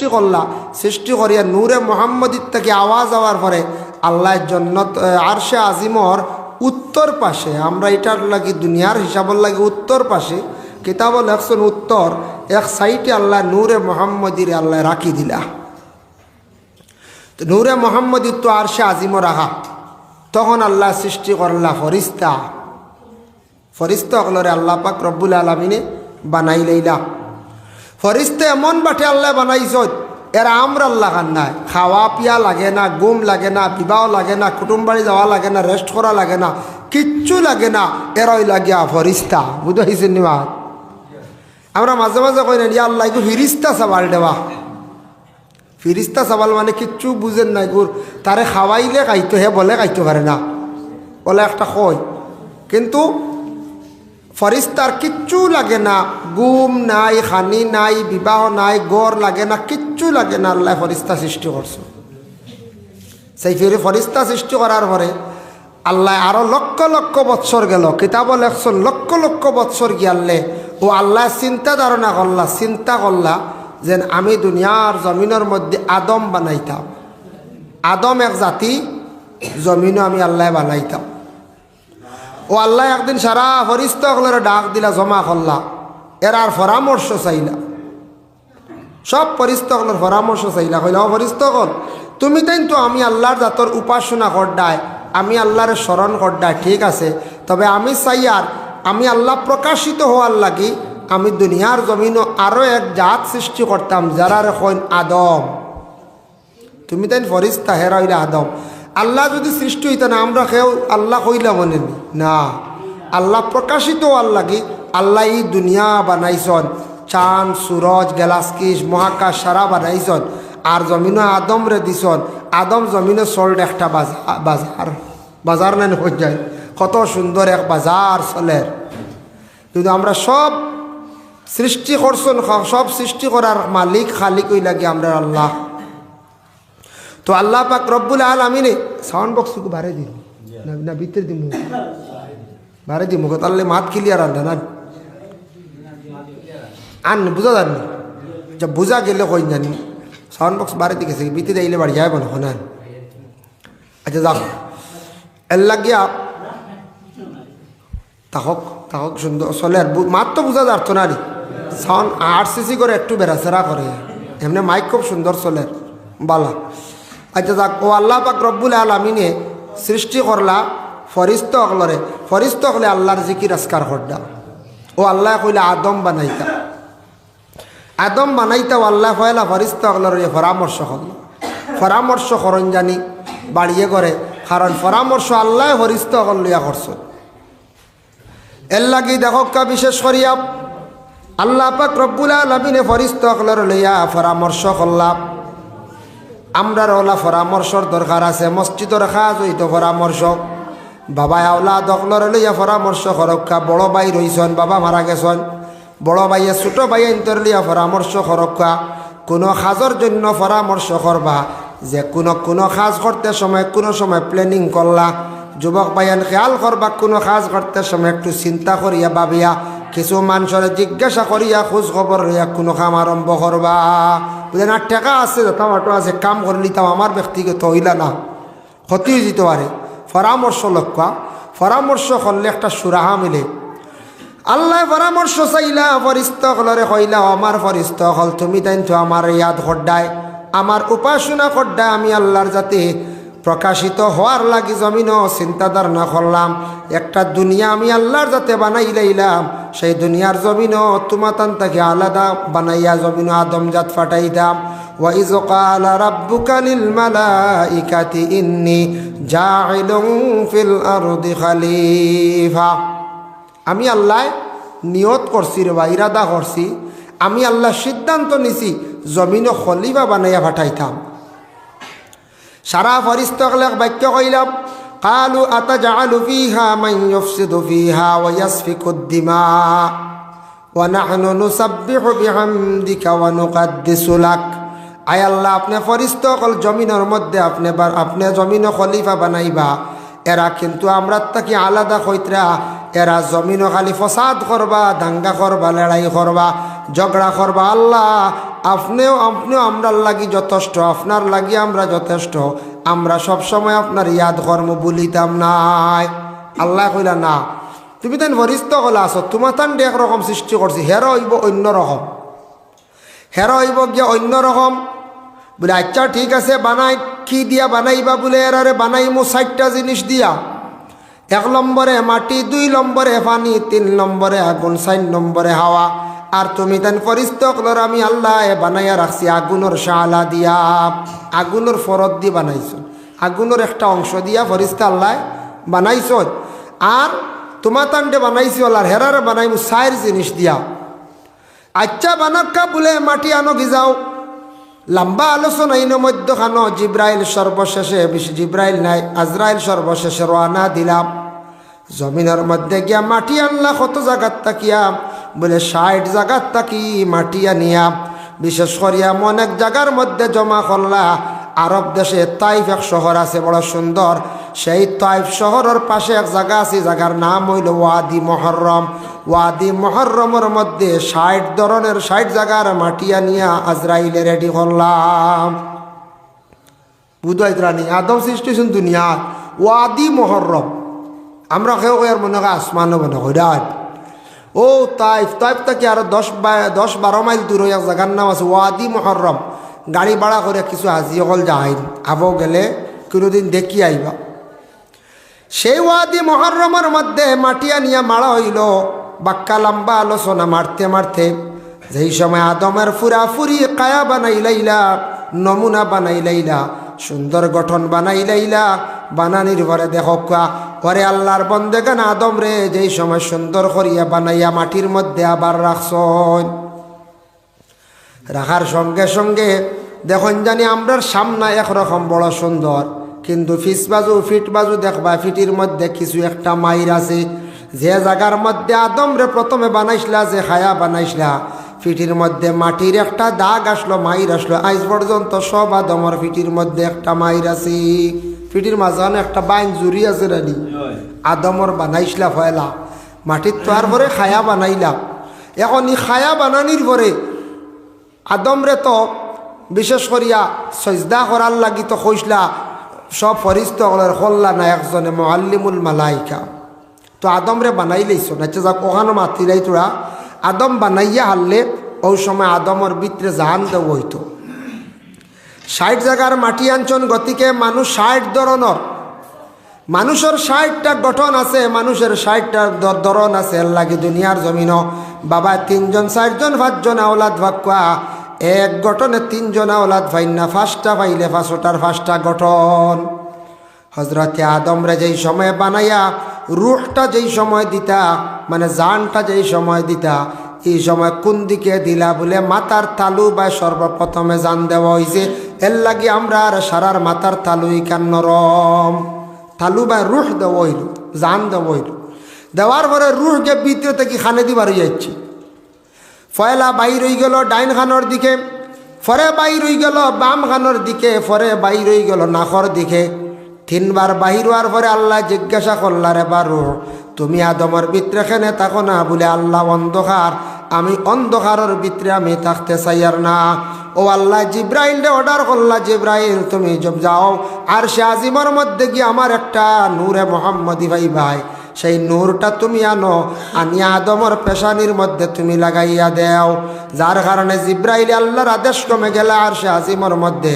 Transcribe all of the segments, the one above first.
সৃষ্টি করলা, সৃষ্টি করিয়া নূরে মোহাম্মদির থেকে আওয়াজ হওয়ার পরে আল্লাহ জন্নত আরশে আজিমর উত্তর পাশে, আমরা এটার লাগি দুনিয়ার হিসাবর লাগে উত্তর পাশে কিতাব লেখছেন উত্তর এক সাইডে আল্লাহ নূরে মোহাম্মদির আল্লাহ রাখি দিলা। তো নূরে মোহাম্মদির তো আরশে আজিমর রাখা, তখন আল্লাহ সৃষ্টি করলা ফরিস্তা। ফরিস্তা হলরে আল্লাহ পাক রব্বুল আলমিনে বানাই লইলা। ফরিস্তা এমন বাটে আল্লাহ বানাইছ, এরা আমরা আল্লাহ খান নাই, খাওয়া পিয়া লাগে না, ঘুম লাগে না, বিবাহ লাগে না, কুটুম বাড়ি যাওয়া লাগে না, রেস্ট করা লাগে না, কিচ্ছু লাগে না, এরাই লাগিয়া ফরিস্তা। বুঝতে পারছেন নি? আমরা মাঝে মাঝে কই না ইয়া আল্লাহ গো ফিরিস্তা সাবাল দেওয়া। ফিরিস্তা সাবাল মানে কিচ্ছু বুঝেন নাই, গুর তারে খাওয়াইলে খাইতো, হে বলে খাইতে পারে না, বলে একটা কয়, কিন্তু ফরিস্তার কিচ্ছু লাগে না, গুম নাই, খানি নাই, বিবাহ নাই, গড় লাগে না, কিচ্ছু লাগে না। আল্লাহ ফরিস্তা সৃষ্টি করছে। সেই ফরিস্তা সৃষ্টি করার পরে আল্লাহ আরো লক্ষ লক্ষ বৎসর গেল, কিতাব লেখছেন লক্ষ লক্ষ বৎসর গিয়ালে ও আল্লাহ চিন্তা ধারণা করলা, চিন্তা করলা যে আমি দুনিয়ার জমিনের মধ্যে আদম বানাইতাম, আদম এক জাতি, জমিনও আমি আল্লাহ বানাইতাম। ও আল্লাহ একদিন সারা ফরিস্তাগুলোর ডাক দিলা, জমা করলা, এর আর পরামর্শ চাইলা, সব ফরিস্তাগুলোর পরামর্শ চাইলা। কইলা ও ফরিস্তাগণ, তুমি তাই তো আমি আল্লাহর জাতর উপাসনা করডায়, আমি আল্লাহর স্মরণ করডায়, ঠিক আছে, তবে আমি চাই আর আমি আল্লাহ প্রকাশিত হওয়ার লাগি আমি দুনিয়ার জমিনও আরও এক জাত সৃষ্টি করতাম, যারা এখন আদম। তুমি তাই ফরিস্তা, হেরা হইলে আদম। আল্লাহ যদি সৃষ্টি হইত না, আমরা কেউ আল্লাহ কইলা মনে না, আল্লাহ প্রকাশিত হওয়ার লাগি আল্লাহ এই দুনিয়া বানাইছন, চাঁদ সূরজ গ্যালাক্সিস মহাকাশ সারা বানাইছন, আর জমিনও আদম রে দিছন। আদম জমিনে চল্ড একটা বাজার, বাজার না হয়ে যায়, কত সুন্দর এক বাজার চলের। কিন্তু আমরা সব সৃষ্টি করছেন, সব সৃষ্টি করার মালিক খালিক ওই লাগে আমরা আল্লাহ। তো আল্লাহ পাক রব্বুল আলামিনে সাউন্ড বক্সটুকু বাড়াই দিন না, ভিতরে দিন বাড়াই দিন, মুখ তাহলে মাত ক্লিয়ার আনতে না আন বুঝা যাননি, যা বোঝা গেলে কই জানি সাউন্ড বক্স বাড়াই দিয়ে গেছে, ভিতরে দিলে বাড়ি যাইব না শোনান। আচ্ছা যাক, এর লাগিয়া তাহক তাহক সুন্দর চলে, আর মাত তো বোঝা যাচ্ছ না রে, সাউন্ড 8 সিসি করে একটু বেড়াচেরা করে, এমনি মাইক খুব সুন্দর চলে বালা। আচ্ছা যাক, ও আল্লাহ পাক রব্বুল আলামিনে সৃষ্টি করলা ফরিস্তা হলরে, ফরিস্তা হলে আল্লাহর জিকির আজকার করডা। ও আল্লাহ কইলা আদম বানাইতা, আদম বানাইতা, ও আল্লাহ কইলা ফরিস্তা হলর পরামর্শ করল, পরামর্শ করন জানি বাড়িয়ে করে, কারণ পরামর্শ আল্লাহ ফরিস্তা হল লইয়া করছ। এর লাগি দেখকা বিশেষ করিয়া আল্লাহ পাক রব্বুল আলামিনে ফরিস্তা হলর লইয়া পরামর্শ করলাম। আমরার ওলা পরামর্শর দরকার আছে, মসজিদর কাজ হইতো পরামর্শ, বাবা আওলা দখলর লইয়া পরামর্শ করক্কা, বড় ভাই রইছন, বাবা মারা গেছন, বড় ভাইয়ে ছোট ভাই ইন্তর লইয়া পরামর্শ করক্কা, কোনো কাজের জন্য পরামর্শ করবা, যে কোনো কাজ করতে সময় কোনো সময় প্ল্যানিং করলা, যুবক ভাইয়ান খেয়াল করবা, কোনো কাজ করতে সময় একটু চিন্তা করিয়া ভাবিয়া, কিছু মানুষের জিজ্ঞাসা করিয়া খোঁজ খবর লইয়া কোনো কাম আরম্ভ করবা। বুঝলেন, আর টাকা আছে, যথামাটো আছে, কাম করলি তাও আমার ব্যক্তিগত হইলা না, ক্ষতি হয়ে যেতে পারে। পরামর্শ লক্ষ্য, পরামর্শ করলে একটা সুরাহা মিলে। আল্লাহ পরামর্শ চাইলা, ফরিস্তা হলরে কইলা, আমার ফরিস্তা হল তুমি তাই তো আমার ইয়াদ খড্ডায়, আমার উপাসনা খড্ডায় আমি আল্লাহর যাতে প্রকাশিত হওয়ার লাগি জমিনও চিন্তা ধারণা করলাম, একটা দুনিয়া আমি আল্লাহর যাতে বানাই লাইলাম, সেই দুনিয়ার জমিনও তোমাতান তাকে আলাদা বানাইয়া জমিনও আদম জাত ফাটাই দাম। ওয়াইজ ক্বালা রাব্বুকা লিল মালাইকাতি ইন্নী জাইলুন ফিল আরদি খলিফা। আমি আল্লাহ নিয়ত করছি রে বা ইরাদা করছি, আমি আল্লাহ সিদ্ধান্ত নিছি জমিনও খলিফা বানাইয়া ফাটাইতাম। সারা ফরিস্তাগলে বাক্য কইলাম, কালু আতাজালু ফিহা মান ইউফসিদু ফিহা ওয়া ইয়াসফিকুদ দিমা ওয়া নাহনু নুসাব্বিহু বিহামদিকা ওয়া নুকাদ্দিসু লাক। আয় আল্লাহ, আপনি ফরিস্তাগল জমিনের মধ্যে আপনি জমিন খলিফা বানাইবা, এরা কিন্তু আমরা তাকে আলাদা কইতরা, এরা জমিনও খালি ফসাদ করবা, দাঙ্গা করবা, লড়াই করবা, ঝগড়া করবা আল্লাহ আপনিও আমরার লাগি যথেষ্ট, আপনার লাগি আমরা যথেষ্ট, আমরা সব সময় আপনার ইয়াদ কর্ম বলিতাম নাই। আল্লাহ কইলা না, তুমি তেন ফরিস্ত কলা আছো, তোমার তান একরকম সৃষ্টি করছি, হেরো হইব অন্য রকম, হেরো হইব গিয়া অন্য রকম। বলে আচ্ছা ঠিক আছে, বানাই কি দিয়া বানাইবা? বলে এরারে বানাইমু 4টা জিনিস দিয়া। 1 নম্বরে মাটি, 2 নম্বরে পানি, 3 নম্বরে আগুন, 4 নম্বরে হাওয়া। আর তুমি তেন ফরিস্ত কলর আমি আল্লাহ বানাইয়া রাখছি আগুনের শালা দিয়া, আগুনের ফরত দিয়ে বানাইছো, আগুনের একটা অংশ দিয়া ফরিস্তা আল্লাহ বানাইছ। আর তোমার তান্ডে বানাইছি আল্লাহ হেরারে বানাইমু 4 জিনিস দিয়া। আচ্ছা বানাক্কা বলে মাটি আনো গিজাও। লম্বা আলোচনা ইন মধ্যখানো জিব্রাইল সর্বশেষে, বেশি জিব্রাইল নাই, আজরাইল সর্বশেষে রওনা দিলাম। জমিনের মধ্যে গিয়া মাটি আনলা কত জায়গার তাকিয়া? বলে 60 জায়গার তাকি মাটি আনিয়া বিশেষ করিয়া অনেক জায়গার মধ্যে জমা করলা। আরব দেশে তাইফ এক শহর আছে বড় সুন্দর, সেই তাইফ শহরের পাশে এক জায়গা আছে, জায়গার নাম হইল ওয়াদি মুহররম। ওয়াদি মুহররমের মধ্যে 60 জায়গার মাটি আনিয়া আজরাইলে রেডি করলাম। বুঝাইত রানি আদম সৃষ্টি হয়েছেন দুনিয়া ওয়াদি মুহররম। আমরা কেউ এর মনে হয় আসমানও মনে হয় ও তাইফ তাকে আরো 10-12 মাইল দূর এক জায়গার নাম আছে ওয়াদি মুহররম। গাড়ি ভাড়া করে কিছু হাজি অকল যাই আবো গেলে কোনোদিন দেখি আইবা। সেই ওয়াদি মুহররমের মধ্যে মাটিয়া নিয়ে মারা হইল। বাক্কা লম্বা আলোচনা মারতে মারতে যেই সময় আদমের ফুরাফুরি কায়া বানাইলাইলা, নমুনা বানাইলাইলা, সুন্দর গঠন বানাইলাইলা, বানানির পরে দেখো পরে আল্লাহর বন্দেগান আদম রে যেই সময় সুন্দর করিয়া বানাইয়া মাটির মধ্যে আবার রাখছ, রাখার সঙ্গে সঙ্গে দেখুন জানি আমরার সামনা একরকম বড় সুন্দর, কিন্তু ফিট বাজু দেখবা ফিটির মধ্যে কিছু একটা মাইর আছে। যে জায়গার মধ্যে আদম রে প্রথমে বানাইছিলা, যে খায়া বানাইছিলা, ফিটির মধ্যে মাটির একটা দাগ আসলো, মাইর আসলো। আজ পর্যন্ত সব আদমর ফিটির মধ্যে একটা মাইর আছে। ফিটির মাঝখানে একটা বাইন জুড়ি আছে রানি, আদমর বানাইছিলা ফয়লা মাটির তোয়ার পরে খায়া বানাইলা। এখন ই খায়া বানানির পরে আদম রে তো বিশেষ করিয়া সজদা করার লাগি তো কইসলা সব ফরিস্তাগণের কল্লা না একজনে মুআল্লিমুল মালাইকা। তো আদম রে বানাই লইছ না, যাক ওখানে মাতিলাই তোরা আদম বানাইয়া হারলে ওই সময় আদমর ভিতরে জাহান দেব হইতো। 60 জায়গার মাটি আঞ্চন গতিকে মানুষ 60 ধরনের, মানুষের 60টা গঠন আছে, মানুষের 60টা ধরন আছে। এর লাগে দুনিয়ার জমিন বাবা 3 জন 4 জন 5 জন আওলাদ ভাগ্যা, এক গঠনে 3 জন আওলাদ ভাই না, 5টা পাইলে 5টার 5টা গঠন। হজরতে আদম রে যেই সময় বানাইয়া রুহটা যেই সময় দিতা, মানে জানটা যেই সময় দিতা, এই সময় কোন দিকে দিলা? বলে মাথার তালু বা সর্বপ্রথমে জান দেওয়া হয়েছে। এর লাগে আমরা আর সারার মাথার তালু ইকান নরম, তালু বা রুহ দেওয়া হইল, জান দেওয়া হইল। দেওয়ার পরে রুহকে ভিতরে থেকে খানে দিবার যাচ্ছি। ফয়লা বাইর হয়ে গেল ডাইন খানোর দিকে, ফরে বাইর হয়ে গেল বাম খানোর দিকে, ফরে বাইর হয়ে গেল নাখর দিকে। 3 বার বাহির হওয়ার পরে আল্লাহ জিজ্ঞাসা করলা, রে বারু তুমি আদমের ভিতরে খেনে থাকো না? বলে আল্লাহ অন্ধকার, আমি অন্ধকারের ভিতরে আমি থাকতে চাই আর না। ও আল্লাহ জিব্রাইল রে অর্ডার করলা, জিব্রাইল তুমি জব যাও আর সে আজিমের মধ্যে গিয়ে আমার একটা নূরে মোহাম্মদী ভাই সেই নূরটা তুমি আনো, আনিয়া আদমর পেশানির মধ্যে তুমি লাগাইয়া দেও। যার কারণে জিব্রাইল আল্লাহর আদেশ কমে গেলা আর সে আজিমর মধ্যে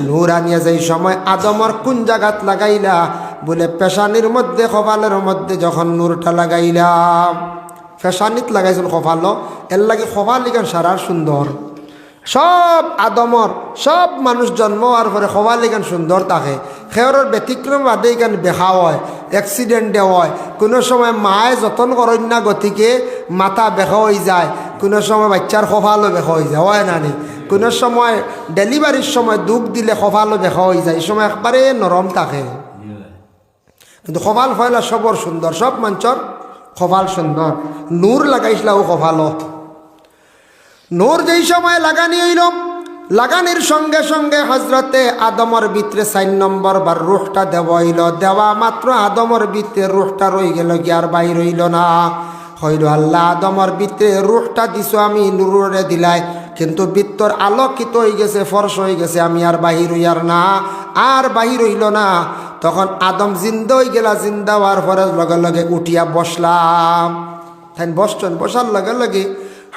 নূর আনিয়া যেই সময় আদমর কোন জায়গাত লাগাইলা? বলে পেশানির মধ্যে, কপালের মধ্যে যখন নূরটা লাগাইলাম, পেশানিত লাগাইছিল কপাল, এর লাগে কপাল লিখান সারার সুন্দর। সব আদমর সব মানুষ জন্ম হওয়ার পরে কপাল লিখান সুন্দর থাকে। খেয়রের ব্যতিক্রম বাদে এখান বেহা হয়, অ্যাক্সিডেন্টে হয়, কোনো সময় মায়ে যতন করেন না গতিকে মাথা বেখা হয়ে যায়, কোনো সময় বাচ্চার কপালও বেখা হয়ে যায়, হয় না নি? কোনো সময় ডেলিভারির সময় দুঃখ দিলে কপালও বেখা হয়ে যায়, এই সময় একবারে নরম থাকে। কিন্তু কপাল ফয়লা সবর সুন্দর, সব মানুষের কপাল সুন্দর। নূর লাগাইছিলাও কপালও, নূর যেই সময় লাগানি হইল, লাগানির সঙ্গে সঙ্গে হজরতে আদমর ভিতরে 4 নম্বর বার রুহটা দেওয়া হইল। দেওয়া মাত্র আদমর ভিতরে রুহটা রয়ে গেল, কি আর বাইর হইল না। হইল আল্লাহ আদমর ভিতরে রুহটা দিছো আমি নুরে দিলাই, কিন্তু ভিতর আলোকিত হয়ে গেছে, ফর্স হয়ে গেছে, আমি আর বাহির হইয়ার না, আর বাহির হইল না। তখন আদম জিন্দা হয়ে গেলা, জিন্দা হওয়ার পরে লগে লগে উঠিয়া বসলাম। তাই বসছেন, বসার লগে লগে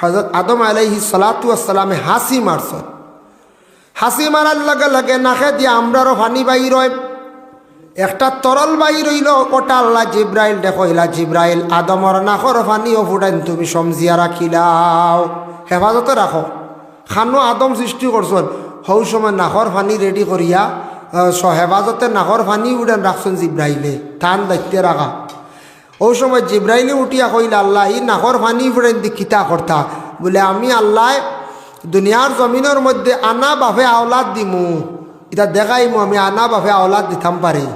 হযরত আদম আলাইহিস সালাতু ওয়াস সালামে হাসি মারছেন। হাসি মারার লগে লগে নাকে দিয়ে আমরারও পানি বাইর হয়, একটা তরল বাইর হইল, ওটা আল্লাহ জিব্রাইল দেখইলা, জিব্রাইল আদমর নাকর পানিও ফুটাইন তুমি সমজিয়া রাখিলাও, হেফাজতে রাখো। খানো আদম সৃষ্টি করছেন, হৌ সময় নাকর পানি রেডি করিয়া হেফাজতে নাকর পানি উড়ান রাখছেন জিব্রাইলে, থান দায়িত্বে রাখা। ওই সময় জিব্রাইলে উঠিয়া কইলা, আল্লাহ ই নাকর পানি ফুটাইন দি কিতা করতা? বলে আমি আল্লাহ দুনিয়ার জমিনের মধ্যে আনা বাফে আওলাদ দিমু, এটা দেখাইমু আমি আনা বাফে আওলাদ দিতাম পারি।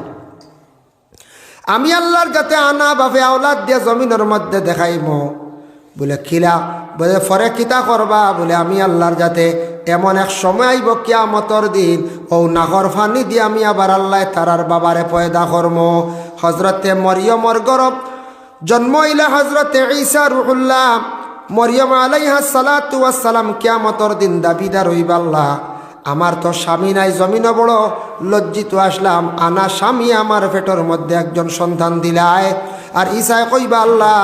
আমি আল্লাহর যাতে আনা বাফে আওলাদ দিয়ে জমিনের মধ্যে দেখাইমু। বলে কিলা? বলে ফরে কিতা করবা? বলে আমি আল্লাহর যাতে এমন এক সময় আইব কিয়ামতর দিন, ও নাকর ফানি দিয়ে আমি আবার আল্লাহ তারার বাবারে পয়দা করমো। হজরতে মরিয়মর গরব জন্ম হইলা হজরতে ঈসা রুহুল্লাহ মরিয়ম আলাইহিস সালাতু ওয়াস সালাম কিয়ামতর দিন দাবিদার হইবা, আল্লাহ আমার তো স্বামী নাই, জমিনও বড় লজ্জিত আসলাম, আনা স্বামী আমার পেটের মধ্যে একজন সন্তান দিলায়। আর ঈসায় কইবা, আল্লাহ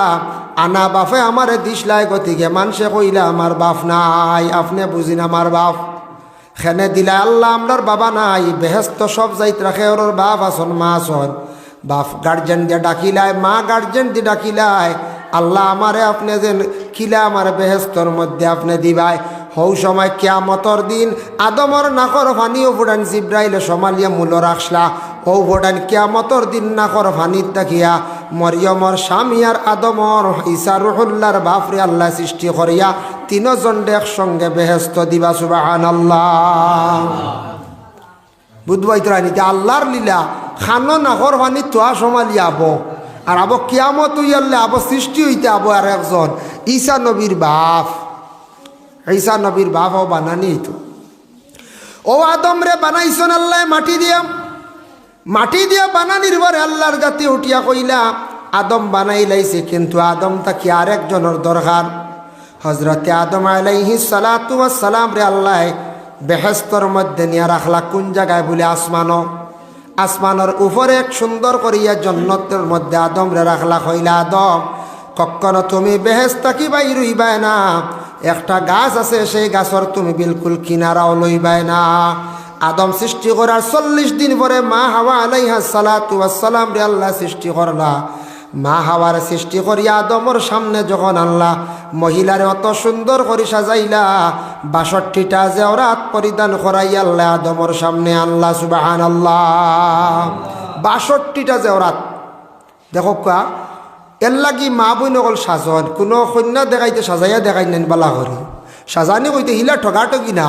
আনা বাপে আমারে দিসলাই, গতিকে মানুষে কইলা আমার বাপ নাই, আপনি বুঝিন আমার বাপ খেনে দিলা। আল্লাহ আমরার বাবা নাই, বেহেস্ত সব যাইত রাখে, ওর বাপ আসন মা আসন, বাপ গার্জেন দিয়ে ডাকিলায়, মা গার্জেন দিয়ে ডাকিলায়। আল্লাহ আমারে আপনি যেন খিলা আমার বেহেস্তর মধ্যে আপনি দিবাই। হৌ সময় কিয়ামতর দিন আদমর নাকর ফানিও ফুটান জিব্রাইলে সমালিয়া মূল রাখলা, ও ফুটান কিয়ামতর দিন নাকর ফানির তাকিয়া মরিয়মর স্বামী আর আদমর ঈসা রুহুল্লাহর বাপরে আল্লাহ সৃষ্টি করিয়া তিনজন একসঙ্গে বেহেস্ত দিবা। সুবহানাল্লাহ। বুধবাই তোরা নিতে আল্লাহর লীলা, খানো নাকর ফানি তোয়া সমালিয়া আবো, আর আবো কিয়ামত হইয়ালে আবো সৃষ্টি হইতে আবো আর একজন ঈসা নবীর বাপ। ঈসা নবীর বাপ ও বানানি তো ও আদম রে বানাইছেন আল্লাহ মাটি দিয়া বানানির পরে আল্লাহর জাতি উঠিয়া কইলা আদম বানাই লাইছে, কিন্তু আদম তাকে আরেকজনের দরকার। হজরতে আদম আলাইহিস সালাতু ওয়াস সালাম রে আল্লাহ বেহেস্তর মধ্যে নিয়ে রাখলা কোন জায়গায়? বলে আসমানের উপরে এক সুন্দর করিয়া জন্নতের মধ্যে আদম রে রাখলা। কইলা আদম কখনো তুমি বেহেস্ত কি বাইর হইবাই না, একটা গাছ আছে সেই গাছর তুমি বিলকুল কিনারাও লইবাই না। আদম সৃষ্টি করার 40 দিন পরে মা হাওয়া আলাইহিস সালাতু ওয়াস সালাম রে আল্লাহ সৃষ্টি করলা। মা হাওয়ার সৃষ্টি করিয়া আদমর সামনে যখন আল্লাহ মহিলারে অত সুন্দর করে সাজাইলা, 62টা জেওরাত পরিধান করাইয়া আল্লাহ আদমর সামনে আল্লাহ। সুবহানাল্লাহ। 62টা জেওরাত দেখো কা এর লাগি মা বই নকল সাজন, কোনো কন্যা দেখাইতে সাজাইয়া দেখাই নেন বালা করে সাজানি কইতে হিলা ঠগাঠগি না,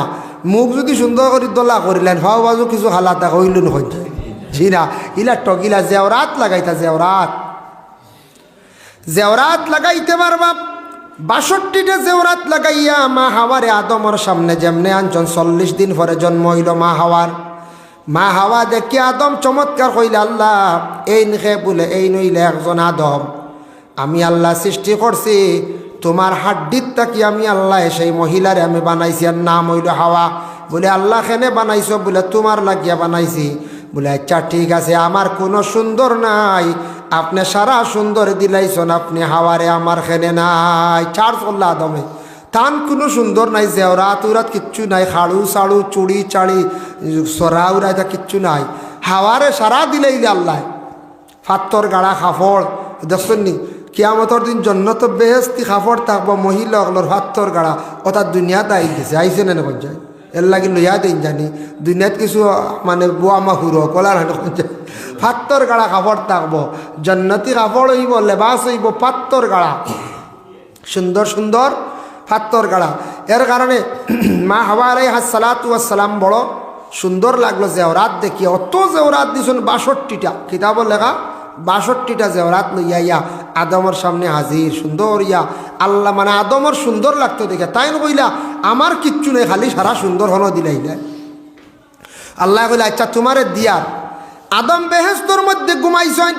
মুখ যদি সুন্দর করে দোলা করিলেন হাও বাজু কিছু হালাতা হইল নয় জি না, হিলা ঠগিলা। জেওরাত লাগাইতা, জেওরাত লাগাইতে পারবা। 62টা জেওরাত লাগাইয়া মা হাওয়ারে আদমর সামনে যেমনে আনছন। 40 দিন পরে জন্ম হইল মা হাওয়া দেখি আদম চমৎকার কইলা, আল্লাহ এই নিখে বলে এই নইলে একজন আদম, আমি আল্লাহ সৃষ্টি করছি তোমার হাড্ডির তাকি আমি আল্লাহ সেই মহিলারে আমি বানাইছি, আর নাম হইল হাওয়া। বলে আল্লাহ খেনে বানাইছো? বলে তোমার লাগিয়া বানাইছি। বলে আচ্ছা ঠিক আছে, আমার কোনো সুন্দর নাই, আপনি সারা সুন্দর দিলাইছেন, আপনি হাওয়ারে আমার খেনে নাই। ছাড় চললা আদমে, তান কোনো সুন্দর নাই, জেওরাত উরাত কিচ্ছু নাই, খাড়ু সাড়ু চুড়ি চাড়ি সরা উড়াইতা কিচ্ছু নাই, হাওয়ারে সারা দিলাইলে আল্লাহ। ফাত্তর গাড়া খাফড় দেখছেন নি? কিয়ামতর দিন জন্নত বেহেস্তি খাফড় থাকবো, মহিলা অগলোর ফাত্তর গাড়া ওটা দুনিয়াতে আই গেছে, আইসে না পঞ্চায়েত এর লাগি লইয়া দিন জানি দুনিয়াত কিছু মানে বুয়া মা হুরো কলার হাঁটে ফাত্তর গাড়া খাফড় থাকবো, জন্নতি খাফড় হইব, লেবাস হইব ফাত্তর গাড়া, সুন্দর সুন্দর ফাত্তর গাড়া। এর কারণে মা হাওয়া আলাইহিস সালাতু ওয়াস সালাম বড় সুন্দর লাগলো জেওরাত দেখি। অত জেওরাত দিছেন 62টা, কিতাব লেখা 62টা জেওরাত লইয়া ইয়া আদমর সামনে হাজির। সুন্দর ইয়া আল্লাহ মানে আদমর সুন্দর লাগতো দেখে, তাই কইলা আমার কিচ্ছু নেই, খালি সারা সুন্দর হলো দিলাইলে। আল্লাহ কইলা আচ্ছা তোমারে দিয়ার। আদম বেহেস্তর মধ্যে ঘুমাইছেন,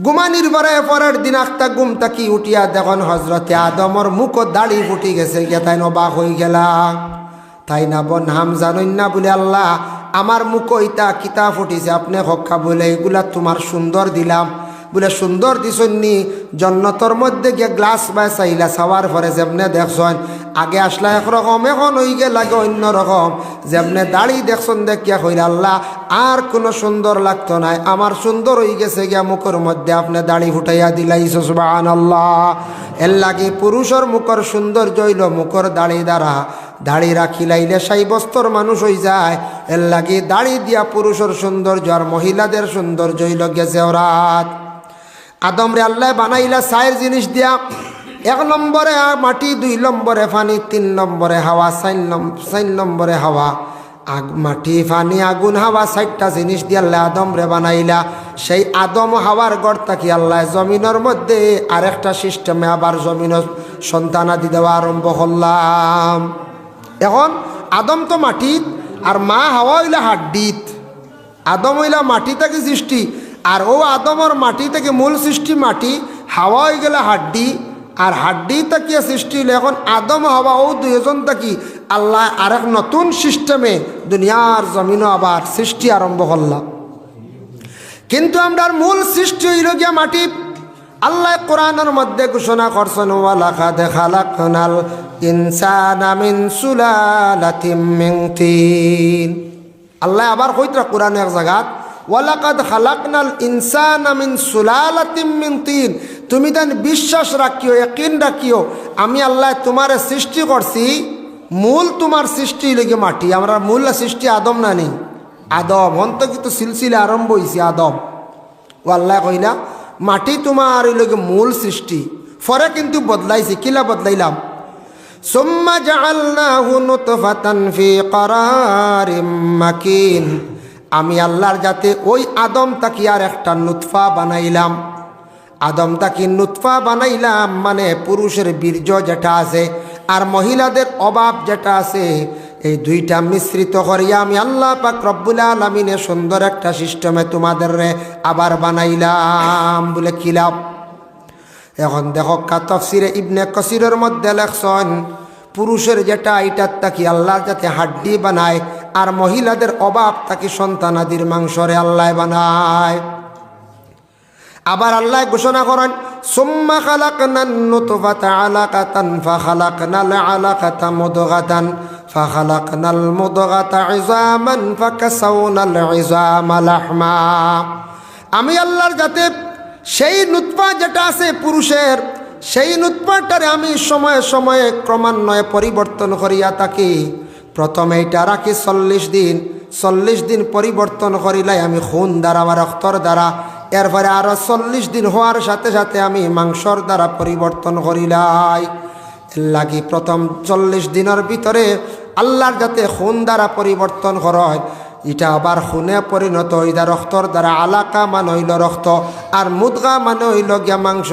গুমানির পরের দিন আখতা ঘুম তাকি উঠিয়া দেখুন হজরতে আদমর মুখও দাড়ি ফুটি গেছে গিয়া তাই অবাক হয়ে গেলা। তাই না বোন হাম জানই না বলে আল্লাহ আমার মুখ ইতা কিতা ফুটিছে আপনি হক্ষা বলে এগুলা তোমার সুন্দর দিলাম বলে সুন্দর দিছন্নি জন্নতর মধ্যে গিয়ে গ্লাস বাই চাইলা চাওয়ার পরে যেমনে দেখছেন আগে আসলা একরকম এখন হয়ে গে লাগে অন্য রকম যেমনে দাড়ি দেখছেন দেখিয়া কইরা আল্লাহ আর কোনো সুন্দর লাগতো নাই আমার সুন্দর হয়ে গেছে গিয়া মুখের মধ্যে আপনি দাড়ি ফুটাইয়া দিলাইছো সুবহানাল্লাহ। এর লাগে পুরুষের মুখর সৌন্দর্য হইল মুখর দাড়ি দ্বারা দাড়ি রাখিলাইলে সাই বস্তর মানুষ হয়ে যায়। এর লাগে দাড়ি দিয়া পুরুষের সৌন্দর্য আর মহিলাদের সৌন্দর্য হইল গেছে ওরাত। আদম রে আল্লাহ বানাইলা চার জিনিস দিয়া, 1 নম্বরে মাটি, 2 নম্বরে পানি, 3 নম্বরে হাওয়া, 4 নম্বরে হাওয়া। মাটি পানি আগুন হাওয়া 4টা জিনিস দিয়ে আল্লাহ আদম রে বানাইলা। সেই আদম হাওয়ার গড় থাকি আল্লাহ জমিনের মধ্যে আরেকটা সিস্টেমে আবার জমিনের সন্তানাদি দেওয়া আরম্ভ করলাম। এখন আদম তো মাটিত আর মা হাওয়া হইলা হাড্ডিত। আদম হইলা মাটি থেকে সৃষ্টি আর ও আদমর মাটি থেকে মূল সৃষ্টি মাটি, হাওয়া হয়ে গেলে হাড্ডি আর হাড্ডি তাকিয়া সৃষ্টি হইলে এখন আদম হাওয়া ও দুইজন থাকি আল্লাহ আরেক নতুন সিস্টেমে দুনিয়ার জমিনও আবার সৃষ্টি আরম্ভ করলাম। কিন্তু আমরা মূল সৃষ্টি হইল গিয়া মাটি। আল্লাহ কোরআনের মধ্যে ঘোষণা করছেন ওয়ালাকাদ খালাকনাল ইনসানা মিন সুলালাতিম মিন তিন। আল্লাহ আবার কইতরা কোরআনে এক জায়গা ওয়ালাকাদ খালাকনাল ইনসানা মিন সুলালাতিম মিন তিন। তুমি দেন বিশ্বাস রাখিও, ইয়াকিন রাখিও আমি আল্লাহ তোমার সৃষ্টি করছি। মূল তোমার সৃষ্টি লেগে মাটি, আমরা মূল সৃষ্টি আদম না নেই আদম হন্ত কিন্তু সিলসিলা আরম্ভ হয়েছে আদম। ও আল্লাহ কইলা মাটি তোমার লেগে মূল সৃষ্টি, পরে কিন্তু বদলাইছি। কিলা বদলাইলাম? সুম্মা জাআলনাহু নুতফাতান ফি ক্বারারিম মাকিন। আমি আল্লাহর যাতে ওই আদম তাকি আর একটা নুতফা বানাইলাম। আদম তাকি নুতফা বানাইলাম মানে পুরুষের বীর্য যেটা আছে আর মহিলাদের অভাব যেটা আছে এই দুইটা মিশ্রিত করিয়া আমি আল্লাহ পাক রব্বুল আলামিনে সুন্দর একটা সিস্টেমে তোমাদের আবার বানাইলাম বলে খিলাম। এখন দেখো তাফসিরে ইবনে কাসিরের মধ্যে লেখছেন পুরুষের যেটা এটার তাকি আল্লাহর যাতে হাড্ডি বানায় আর মহিলাদের অভাব তাকি সন্তানাদির মাংসরে আল্লাহ বানায়। আবার আল্লাহ ঘোষণা করেন সুম্মা খালাকনান নুতফাতা আলাকাতান ফাখালাকনাল আলাকাতা মুদগাতান ফাখালাকনাল মুদগাতা ইযামান ফাকাসাওনাল ইযামা লাহমা। আমি আল্লাহর যাতে সেই নুতফা যেটা আছে পুরুষের সেই নুতফাটারে আমি সময়ে সময়ে ক্রমান্বয়ে পরিবর্তন করিয়া থাকি। প্রথমে এটা রাখি 40 দিন পরিবর্তন করিলাই আমি খুন দ্বারা বা রক্তর দ্বারা। এরপরে আরো 40 দিন হওয়ার সাথে সাথে আমি মাংসর দ্বারা পরিবর্তন করিলাই। লাগি প্রথম 40 দিনের ভিতরে আল্লাহর যাতে খুন দ্বারা পরিবর্তন হয় এটা আবার খুনে পরিণত হইলা রক্তর দ্বারা। আলাকা মানে হইল রক্ত আর মুদগা মানে হইল গিয়া মাংস।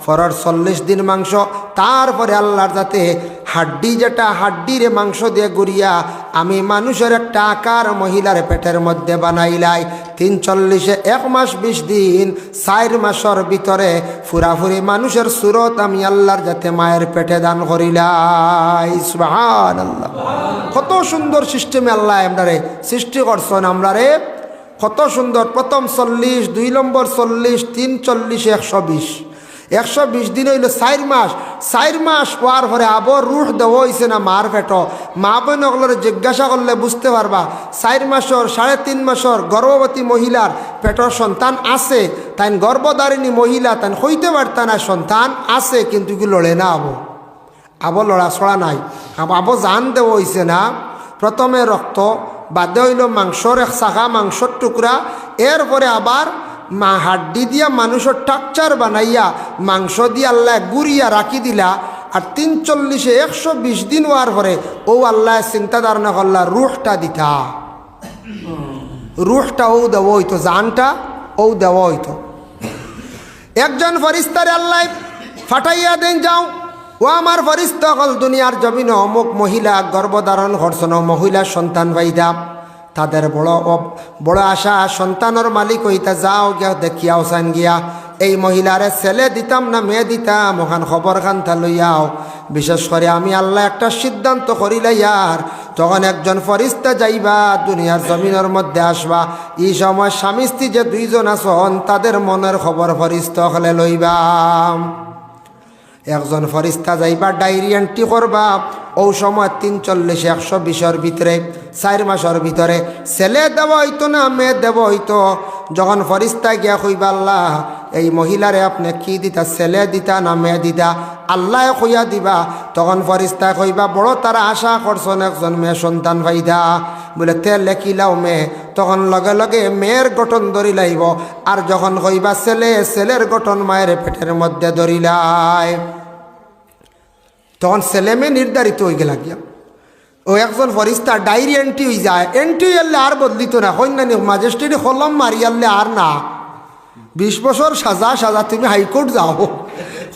পরের 40 দিন মাংস, তারপরে আল্লাহর যাতে হাড্ডি যেটা হাড্ডিরে মাংস দিয়ে গুড়িয়া আমি মানুষের একটা আকার মহিলার পেটের মধ্যে বানাইলাই। 340 1 মাস 20 দিন 4 মাসের ভিতরে ফুরাফুরি মানুষের সুরত আমি আল্লাহর যাতে মায়ের পেটে দান করিলাই। সুবহানাল্লাহ। কত সুন্দর সিস্টেমে আল্লাহ আমরারে সৃষ্টি করছেন। আমরারে কত সুন্দর। প্রথম 40, 2 নম্বর 40, 3 40 120 দিন হইল 4 মাস। 4 মাস পর পরে আবার রুহ দেওয়া হয়েছে না মার পেট। মা বোন ওগুলোর জিজ্ঞাসা করলে বুঝতে পারবা 4 মাসের 3.5 মাসের গর্ভবতী মহিলার পেটর সন্তান আছে, তাই গর্ভধারিণী মহিলা তাই হইতে পারত না সন্তান আছে কিন্তু কি লড়ে না আবো লড়াছড়া নাই। আবো জান দেওয়া হয়েছে না। প্রথমে রক্ত বাদে হইল মাংসর এক শাখা মাংসর টুকরা, এরপরে আবার মা হাড্ডি দিয়া মানুষের টাকচার বানাইয়া মাংস দিয়ে আল্লাহ গুড়িয়া রাখি দিলা। আর 340 120 দিন হওয়ার পরে ও আল্লাহ চিন্তা ধারণা করলা রুহটা দিতা। রুহটা ও দেওয়া হইতো, জানটা ও দেওয়া হইতো। একজন ফরিস্তারে আল্লাহ ফাটাইয়া দেন, যাও ও আমার ফরিস্তা হল দুনিয়ার জমিন অমুক মহিলা গর্ভধারণ করছেন, মহিলা সন্তান পাইতা। তাদের বড় আশা সন্তানের মালিক হইতা, যাও গিয়া দেখিয়াও চান গিয়া এই মহিলারে ছেলে দিতাম না মেয়ে দিতাম ওখান খবর খান তা লইয়াও। বিশেষ করে আমি আল্লাহ একটা সিদ্ধান্ত করিলাইয়ার, তখন একজন ফরিস্তা যাইবা দুনিয়ার জমিনের মধ্যে আসবা, এই সময় স্বামী স্ত্রী যে দুইজন আছেন তাদের মনের খবর ফরিস্তা হলে লইবা। একজন ফরিস্তা যাইবা ডায়েরি এন্ট্রি করবা, ও সময় 340-120 ভিতরে 4 মাসের ভিতরে ছেলে দেব হইতো না মেয়ে দেব হইতো। যখন ফরিস্তা গিয়া কইবা আল্লাহ এই মহিলারে আপনি কি দিতা, ছেলে দিতা না মেয়ে দিতা, আল্লাহ কইয়া দিবা। তখন ফরিস্তা কইবা বড় তারা আশা করছেন একজন মেয়ে সন্তান পাইদা, বলে তে লেখিলাও মেয়ে। তখন লগে লগে মেয়ের গঠন ধরি লাইব, আর যখন কইবা ছেলে, ছেলের গঠন মায়ের পেটের মধ্যে ধরিলাই। তখন ছেলে মেয়ে নির্ধারিত হয়ে গেল গিয়া। ও একজন ফরিস্তা ডায়েরি এন্ট্রি হয়ে যায়, এন্ট্রি এলে আর বদলিত না, কন্যানি ম্যাজিস্ট্রেটে কলম মারি আনলে আর না 20 বছর সাজা তুমি হাইকোর্ট যাও।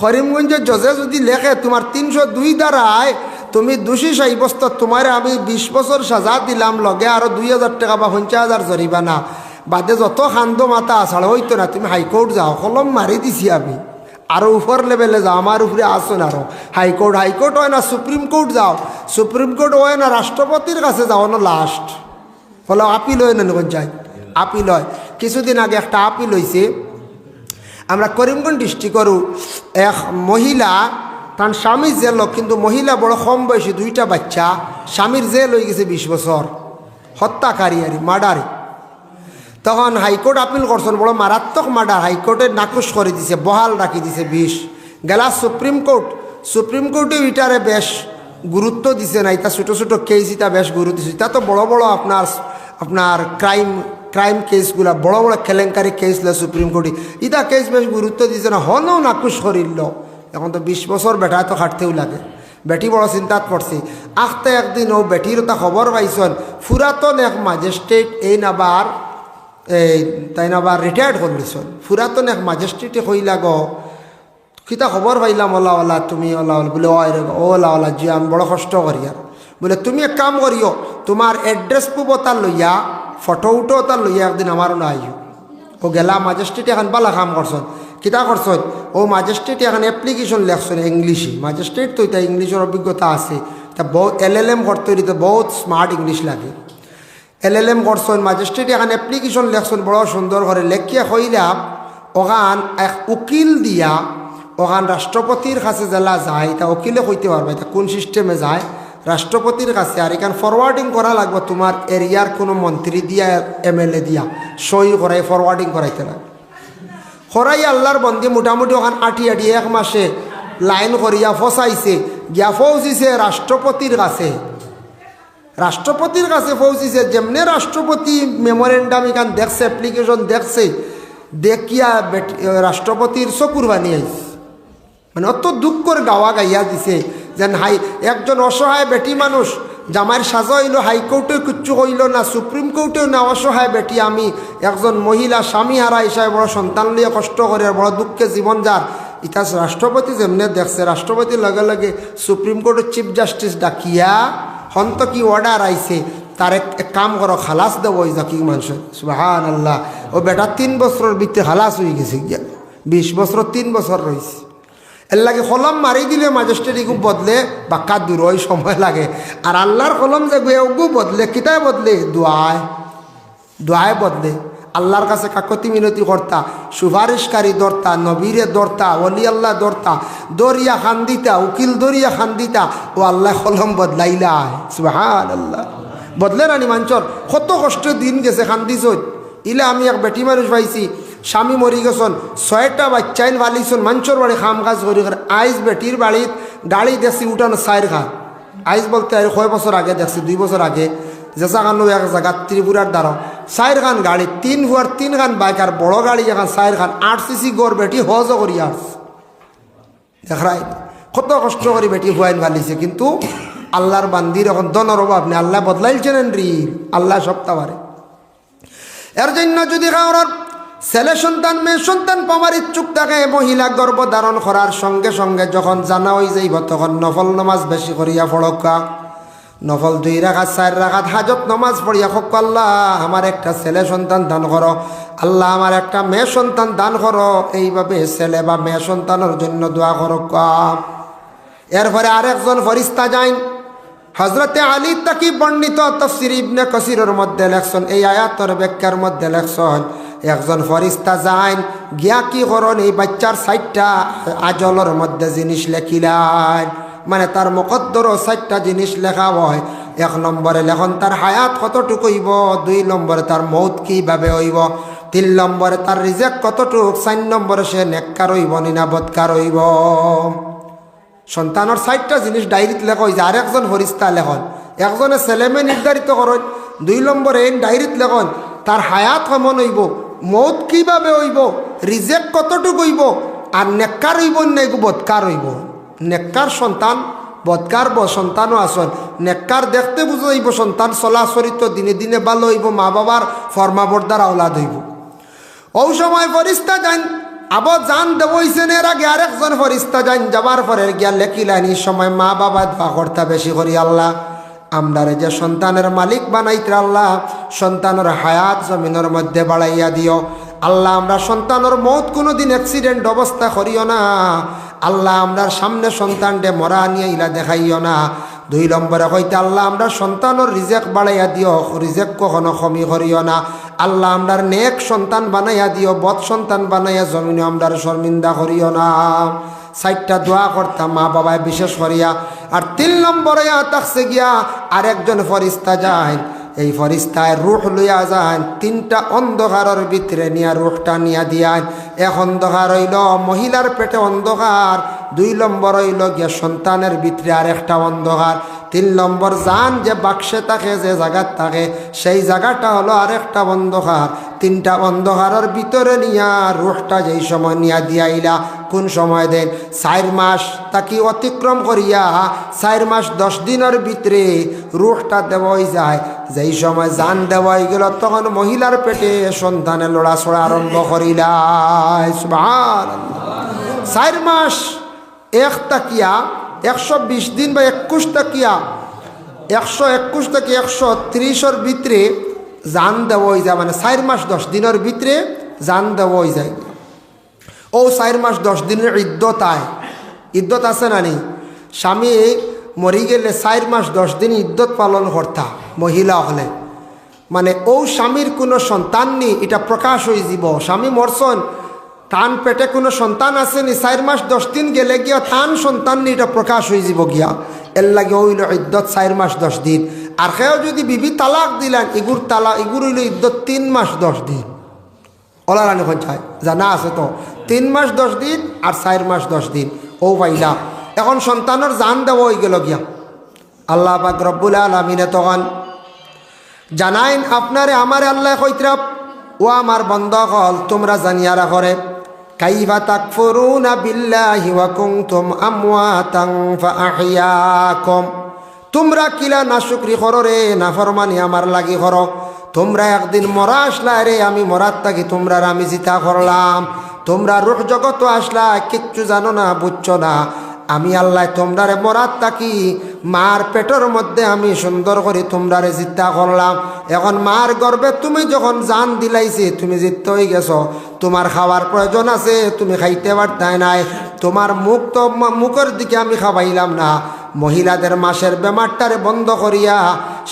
করিমগঞ্জের জজে যদি লেখে তোমার 302 দ্বারায় তুমি দোষী সাব্যস্ত, তোমার আমি 20 বছর সাজা দিলাম, লগে আরো 2000 টাকা বা 50,000 জরিমানা, বাদে যত খান্দ মাথা আসাড় হইতো না, তুমি হাইকোর্ট যাও। কলম মারি দিছি আমি, আরও উপর লেভেলে যাও, আমার উপরে আসুন আরও হাইকোর্ট হয় না সুপ্রিম কোর্ট যাও, সুপ্রিম কোর্ট হয় না রাষ্ট্রপতির কাছে যাও না লাস্ট হলো আপিল হয় না যাই আপিল হয়। কিছুদিন আগে একটা আপিল হয়েছে, আমরা করিমগঞ্জ ডিস্ট্রিক্টরও এক মহিলা, তার স্বামী জেল, কিন্তু মহিলা বড় কম বয়সী, 2টা বাচ্চা, স্বামীর জেল হয়ে গেছে 20 বছর, হত্যাকারী আর মার্ডারি। তখন হাইকোর্ট আপিল করছেন, বড় মারাত্মক মার্ডার, হাইকোর্টে নাকচ করে দিছে, বহাল রাখি দিছে 20। গেলা সুপ্রিম কোর্টে এটারে বেশ গুরুত্ব দিছে না, এটা ছোটো ছোটো কেস এটা বেশ গুরুত্ব দিচ্ছে। তা তো বড় বড় আপনার ক্রাইম কেসগুলা, বড় বড় কেলেঙ্কারি কেস সুপ্রিম কোর্টে এটা কেস বেশ গুরুত্ব দিছে না, হনও নাকুশ করিল। এখন তো 20 বছর বেটা তো খাটতেও লাগে, বেটি বড় চিন্তাত পড়ছে। আখতে একদিন ও বেটির তা খবর পাইছেন, পুরাতন এক ম্যাজিস্ট্রেট এই নাবার তাই আবার রিটায়ার্ড করলিছন, পুরাতন এক ম্যাজিস্ট্রেটে কইলা গো কিতা খবর পাইলাম, ওলা তুমি ওলা বলে ওলা জি আমি বড় কষ্ট করি আর, বলে তুমি এক কাম করিও, তোমার এড্রেস পুব তার লইয়া ফটো উঠো তার লইয়া একদিন আমারও না আইও। ও গেলা ম্যাজিস্ট্রেট এখন বালা কাম করছেন, কিতা করছেন, ও ম্যাজিস্ট্রেট এখন অ্যাপ্লিকেশন লেখছেন ইংলিশে, ম্যাজিস্ট্রেট তো এটা ইংলিশের অভিজ্ঞতা আছে, তা বহুত LLM করতে তো বহুত স্মার্ট ইংলিশ লাগে। LLM করছেন, ম্যাজিস্ট্রেট এখন অ্যাপ্লিকেশন লেখছেন বড় সুন্দর করে লেখিয়া কইলাম, ওখান এক উকিল দিয়া ওখান রাষ্ট্রপতির কাছে জেলা যায়, তা উকিলে কইতে পারবে এটা কোন সিস্টেমে যায় রাষ্ট্রপতির কাছে, আর এখান ফরওয়ার্ডিং করা লাগবে তোমার এরিয়ার কোনো মন্ত্রী দিয়া MLA দিয়া সই করাই ফরওয়ার্ডিং করাইতে লাগে। করাই আল্লাহর বন্দি মোটামুটি ওখান আটি 1 মাসে লাইন করিয়া ফসাইছে, গিয়া পৌঁছিছে রাষ্ট্রপতির কাছে পৌঁছিছে। যেমনি রাষ্ট্রপতি মেমোরেন্ডাম এখান দেখছে, অ্যাপ্লিকেশন দেখছে, দেখিয়া রাষ্ট্রপতির চকুর বানি আইছে, মানে অত দুঃখ করে গাওয়া গাইয়া দিছে যেন একজন অসহায় বেটি মানুষ, জামাইয়ের সাজা হইল, হাইকোর্টে কিচ্ছু হইল না, সুপ্রিম কোর্টেও না, অসহায় বেটি আমি একজন মহিলা স্বামী হারা হিসাবে বড় সন্তান লিয়ে কষ্ট করে বড় দুঃখে জীবন যার, ইতিহাস রাষ্ট্রপতি যেমনি দেখছে, রাষ্ট্রপতির লগে লগে সুপ্রিম কোর্টের চিফ জাস্টিস ডাকিয়া হন্ত কি অর্ডার আইছে, তার এক কাম করো, খালাস দেবো ওই জাকি মানুষের, সুবহানাল্লাহ। ও বেটা 3 বছরের ভিতরে খালাস হয়ে গেছে, 20 বছর 3 বছর রয়েছে। এর লাগে কলম মারি দিলে ম্যাজিস্ট্রেট এগু বদলে বাক্কা দূর ওই সময় লাগে, আর আল্লাহর কলম যে ওগু বদলে কিতায় বদলে দোয়ায় বদলে। আল্লাহর কাছে কাকতি মিনতি করতা, সুপারিশকারী দরতা, নবীরে দরতা, ওলি আল্লাহ দরতা, দরিয়া খান দিতা, উকিল দরিয়া খান দিতা, ও আল্লাহ কলম বদলাইলা, সুবহানাল্লাহ। বদলে রানি মাঞ্চর কত কষ্ট দিন গেছে খান দিছ। ইলা আমি এক বেটি মানুষ পাইছি, স্বামী মরি গেছন, 6টা বাচ্চাইন ভালিছন, মাঞ্চর বাড়ি খাম কাজ করি, আইজ বেটির বাড়িত গাড়ি দেখছি উঠানো 4 খান, আইজ বলতে আর 6 বছর আগে দেখছি, 2 বছর আগে যেসা খানো এক জায়গা ত্রিপুরার দ্বারা 4 খান গাড়ি, 3 হুয়ার 3 খান বাইক, আর বড় গাড়ি এখন 4 খান, 8cc গড় বেটি হজ করি আস দেখাই কত কষ্ট করি বেটি হুয়াইন ভালিছে। কিন্তু আল্লাহর বান্দির এখন দনের অভাব নেই, আল্লাহ বদলাইছেন রি, আল্লাহ সপ্তাহ পারে। এর জন্য যদি কারোর ছেলে সন্তান মেয়ে সন্তান পাওয়ার ইচ্ছুক থাকে, মহিলা গর্ভধারণ করার সঙ্গে সঙ্গে যখন জানা হয়ে যাইব, তখন নফল নামাজ বেশি করিয়া পড়কা, নফল 2 রাকাত 4 রাকাত হাজত নামাজ পড়িয়া হোক আল্লাহ আমার একটা ছেলে সন্তান দান করো, আল্লাহ আমার একটা মেয়ে সন্তান দান করো। এইভাবে ছেলে বা মেয়ে সন্তানের জন্য দোয়া করো। এরপরে আরেকজন ফরিস্তা যাইন, হজরতে আলী তাকি বর্ণিত তাফসীর ইবনে কাসিরের মধ্যে লেখছেন, এই আয়াতের ব্যাখ্যার মধ্যে লেখছেন, একজন ফরিস্তা যাইন গিয়া কি করেন, এই বাচ্চার 4টা আজলের মধ্যে জিনিস লেখিলেন, মানে তার মুকদ্দরও 4টা জিনিস লেখা হয়। 1 নম্বরে লেখন তার হায়াত কতটুকু হইব, 2 নম্বরে তার মৌত কীভাবে হইব, 3 নম্বরে তার রিজেক কতটুকু, 4 নম্বরে সে নেককার হইব না বদকার হইব। সন্তানের 4টা জিনিস ডায়েরিত লেখা হয়েছে। আরেকজন ফরিস্তা লেখন, একজনে ছেলেমেয়ে নির্ধারিত করেন, 2 নম্বরে এই ডায়েরিত লেখন তার হায়াত কেমন হইব, মৌত কীভাবে হইব, রিজেক কতটুকু হইব, আর নেককার হইব না বদকার হইব। নেককার সন্তান, বদকার সন্তানও আসন। নেককার দেখতে বুঝে হইব, সন্তান চলাচরিত দিনে দিনে ভালো হইব, মা বাবার ফরমাবর্দার আওলাদ হইব। ও সময় ফরিস্তা যান আবার জান দেবইছেন, এর আগে আরেকজন ফরিস্তা যান, যাবার পরে গিয়া লেখিলেন, এই সময় মা বাবা দোয়া করতে বেশি করি, আল্লাহ আমরারে যে সন্তানের মালিক বানাইতে, আল্লাহ সন্তানের হায়াত জমিনের মধ্যে বাড়াইয়া দিও, আল্লাহ আমরা সন্তানের মৌত কোনো দিন অ্যাক্সিডেন্ট অবস্থা করিও না, আল্লাহ আমরার সামনে সন্তানটে মরা নিয়ে ইলা দেখাইও না। 2 নম্বরে কইতে আল্লাহ আমরা সন্তানের রিজেক বাড়াইয়া দিও, রিজেক কখনো কমি করিও না, আল্লাহ আমরার নেক সন্তান বানাইয়া দিও, বদ সন্তান বানাইয়া জমিনে আমরার শর্মিন্দা করিও না। 4টা দোয়া করতাম মা বাবায় বিশেষ করিয়া। আর 3 নম্বরে থাকছে গিয়া আরেকজন ফরিস্তা যায়, এই ফরিস্তায় রুহ লইয়া যান, 3টা অন্ধকারের ভিতরে নিয়া রুহটা নিয়া দিয়ান। 1 অন্ধকার হইল মহিলার পেটে অন্ধকার, 2 নম্বর হইল গিয়া সন্তানের ভিতরে আরেকটা অন্ধকার, 3 নম্বর জান যে বাক্সে থাকে, যে জায়গার থাকে সেই জায়গাটা হলো আরেকটা অন্ধকার। 3টা অন্ধকারের ভিতরে নিয়া রুহটা যেই সময় নিয়া দিয়াইলা, কোন সময় দেন 4 মাস তাকে অতিক্রম করিয়া 4 মাস 10 দিনের ভিতরে রুহটা দেওয়াই যায়। যেই সময় জান দেওয়াই গেল তখন মহিলার পেটে সন্তানে লড়াছড়া আরম্ভ করিলা। সুবহানাল্লাহ। 4 মাস 1 তাকিয়া 120 দিন বা 21 তাকিয়া 121 থেকে 130-এর ভিতরে জান দেওয়াই যায়, মানে 4 মাস 10 দিনের ভিতরে জান দেওয়াই যায়। ও 4 মাস 10 দিনের ইদ্যত আয়, ইদ্যত আছে না নি? স্বামী মরি গেলে 4 মাস 10 দিন ইদ্যত পালন করতা মহিলা হলে, মানে ও স্বামীর কোনো সন্তান নেই, এটা প্রকাশ হয়ে যাব। স্বামী মরছন, তান পেটে কোনো সন্তান আসেনি, 4 মাস 10 দিন গেলে গিয়া তান সন্তান নেই, এটা প্রকাশ হয়ে যাব গিয়া। এর লাগে হইল ইদ্যত 4 মাস 10 দিন। আর সেও যদি বিবি তালাক দিলেন, ইগুর হইল ইদ্যত 3 মাস 10 দিন। ওলারানি পঞ্চায়েত জানা আছে তো, 3 মাস 10 দিন আর 4 মাস 10 দিন ও পাইলা। এখন সন্তানের জান দেওয়া হয়ে গেল গিয়া। আল্লাহ পাক রব্বুল আলামিনে তখন জানাইন আপনারে আমারে আল্লাহ কইতরা, ও আমার বন্ধকল তোমরা জানিয়া রাখরে, কাইফা তাকফুরুনা বিল্লাহি ওয়া কুনতুম আমওয়াতান ফাআহইয়াকুম, তোমরা কিলা নাশুকরি করো রে, নাফরমানি আমার লাগি করো। তোমরা একদিন মরা আসলা রে, আমি মরার থাকি তোমরা আমি জিতা করলাম। তোমরা রূহ জগৎ আসলা, কিচ্ছু জানো না, বুঝছো না। আমি আল্লাহ তোমরারে মরার থাকি মার পেটের মধ্যে আমি সুন্দর করে তোমরারে জিতা করলাম। এখন মার গর্বে তুমি যখন জান দিলাইছি, তুমি জিত হয়ে গেছো, তোমার খাওয়ার প্রয়োজন আছে, তুমি খাইতে পারতাই নাই, তোমার মুখ তো মুখের দিকে আমি খাওয়াইলাম না। মহিলাদের মাসের বেমারটারে বন্ধ করিয়া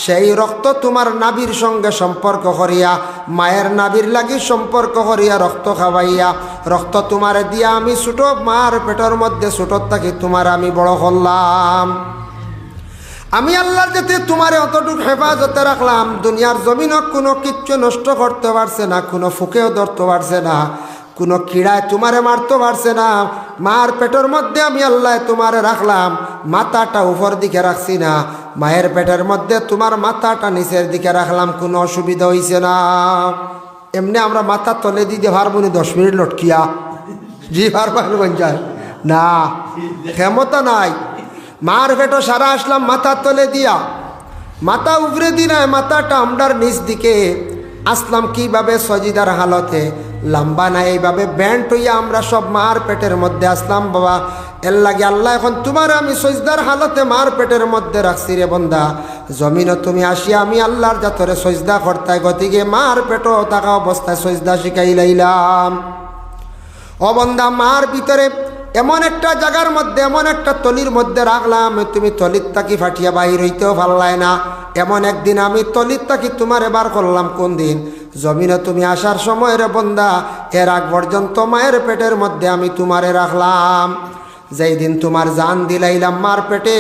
সেই রক্ত তোমার নাভির সঙ্গে সম্পর্ক করিয়া, মায়ের নাভির লাগি সম্পর্ক করিয়া রক্ত খাওয়াইয়া, রক্ত তোমারে দিয়া আমি ছোট মার পেটের মধ্যে ছোটর থাকি তোমার আমি বড় করলাম। আমি আল্লাহর যাতে তোমারে অতটুকু হেফাজতে রাখলাম, দুনিয়ার জমিনও কোনো কিচ্ছু নষ্ট করতে পারছে না, কোনো ফুকেও ধরতে পারছে না, কোনো কিড়ায় তোমারে মারতে পারছে না। মার পেটের মধ্যে আমি আল্লাহ তোমারে রাখলাম, মাথাটা উপর দিকে রাখছি না, মায়ের পেটের মধ্যে তোমার মাথাটা নিচের দিকে রাখলাম, কোনো অসুবিধা হয়েছে না। এমনি আমরা মাথা তলে দিতে পারবো না 10 মিনিট লটকিয়া, জি পারবেন যায় না, ক্ষমতা নাই। মার পেটে সারা আসলাম মাথা তলে দিয়া, মাথা উপরে দি নাই, মাথাটা আমরার নিচ দিকে আসলাম কিভাবে সজিদার হালতে, লম্বা নাই, এইভাবে ব্যান্ড হইয়া আমরা সব মার পেটের মধ্যে আসলাম বাবা। এর লাগে আল্লাহ এখন তোমার আমি সজদার হালতে মার পেটের মধ্যে রাখছি রে বন্দা। জমিনও তুমি আসিয়া আমি আল্লাহর জাতরে সজদা করতাই, গতিকে মার পেটও থাকা অবস্থায় সজদা শিখাইলাইলাম। ও বন্দা, মার ভিতরে এমন একটা জায়গার মধ্যে, এমন একটা তলির মধ্যে রাখলাম, তুমি তলির তাকি ফাটিয়া বাহির হইতেও পারলাই না। এমন একদিন আমি তলির তাকি তোমার এবার করলাম কোন দিন? জমিনে তুমি আসার সময় রে বন্দা, এর আগ পর্যন্ত মায়ের পেটের মধ্যে আমি তোমারে রাখলাম। যেই দিন তোমার জান দিলাইলাম মার পেটে,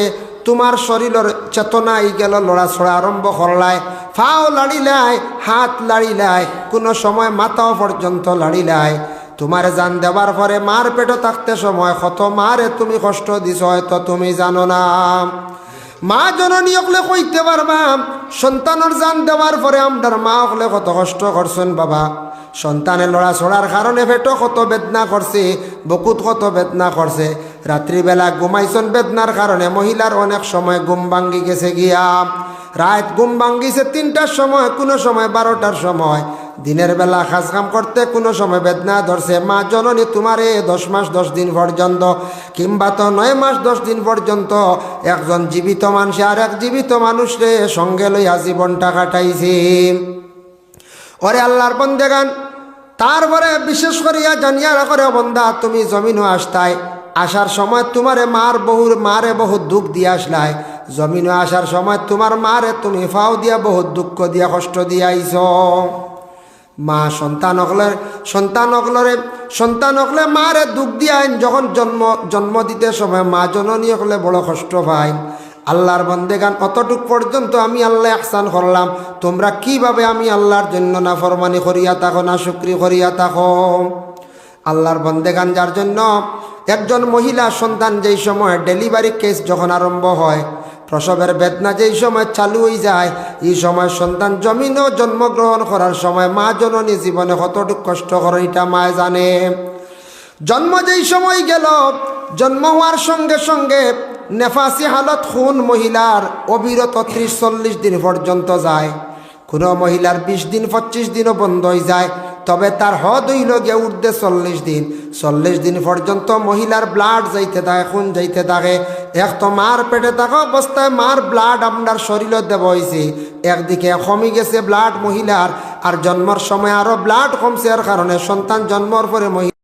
তোমার শরীরের চেতনাই গেল লড়াছড়া আরম্ভ করলায়, ফাও লাড়িলাই, হাত লাড়িলাই, কোনো সময় মাথাও পর্যন্ত লাড়িলাই। তোমার জান দেওয়ার পরে মার পেটে থাকতে সময় কত মারে তুমি কষ্ট দিছ হয়তো তুমি জানো না। মা জননী হকলে কইতে পারবা, সন্তানের জান দেওয়ার পরে আমরার মা হকলে কত কষ্ট করছেন বাবা। সন্তানের লড়াছড়ার কারণে পেটও কত বেদনা করছে, বুকুত কত বেদনা করছে। রাত্রিবেলা ঘুমাইছেন বেদনার কারণে মহিলার অনেক সময় ঘুম ভাঙ্গি গেছে গিয়া, রাত ঘুম ভাঙ্গিছে 3টার সময়, কোনো সময় 12টার সময়। দিনের বেলা কাজ কাম করতে কোনো সময় বেদনা ধরছে। মা জননী তোমারে 10 মাস 10 দিন পর্যন্ত, কিংবা তো 9 মাস 10 দিন পর্যন্ত একজন জীবিত মানুষ আর এক জীবিত মানুষরে সঙ্গে লইয়া জীবনটা কাটাইছে। ওরে আল্লাহর বন্দেগান, তারপরে বিশেষ করিয়া জানিয়া রাখরে বন্দা, তুমি জমিনও আসতাই, আসার সময় তোমারে মারে বহুত দুঃখ দিয়ে আসলাই। জমিনও আসার সময় তোমার মারে তুমি ফাও দিয়া বহুত দুঃখ দিয়া কষ্ট দিয়া আইছ। মা সন্তান হকলে মারে দুঃখ দিয়া আইন যখন জন্ম দিতে সময় মা জননী হকলে বড় কষ্ট পাই। আল্লাহর বন্দেগান, অতটুক পর্যন্ত আমি আল্লাহ ইহসান করলাম, তোমরা কিভাবে আমি আল্লাহর জন্য না ফরমানি করিয়া থাকো, না শুকরি করিয়া থাকো। আল্লাহর বন্দেগান, যার জন্য একজন মহিলা সন্তান যেই সময় ডেলিভারি কেস যখন আরম্ভ হয়, প্রসবের বেদনা যেই সময় চালু হয়ে যায়, এই সময় সন্তান জমিনও জন্মগ্রহণ করার সময় মা জননী জীবনে কতটুকু কষ্ট করে এটা মা জানে। জন্ম যেই সময় গেল, জন্ম হওয়ার সঙ্গে সঙ্গে নেফাসি হালত খুন মহিলার অবিরত 30-40 দিন পর্যন্ত যায়। কোনো মহিলার 20 দিন 25 দিনও বন্ধ হয়ে যায়, তবে তার হদ হইল গিয়ে উর্ধে 40 দিন। 40 দিন পর্যন্ত মহিলার ব্লাড যাইতে থাকে, খুন যাইতে থাকে। এক তো মার পেটে থাকা অবস্থায় মার ব্লাড আপনার শরীরে দেব হয়েছে, একদিকে কমে গেছে ব্লাড মহিলার, আর জন্মের সময় আরও ব্লাড কমছে। এর কারণে সন্তান জন্মর পরে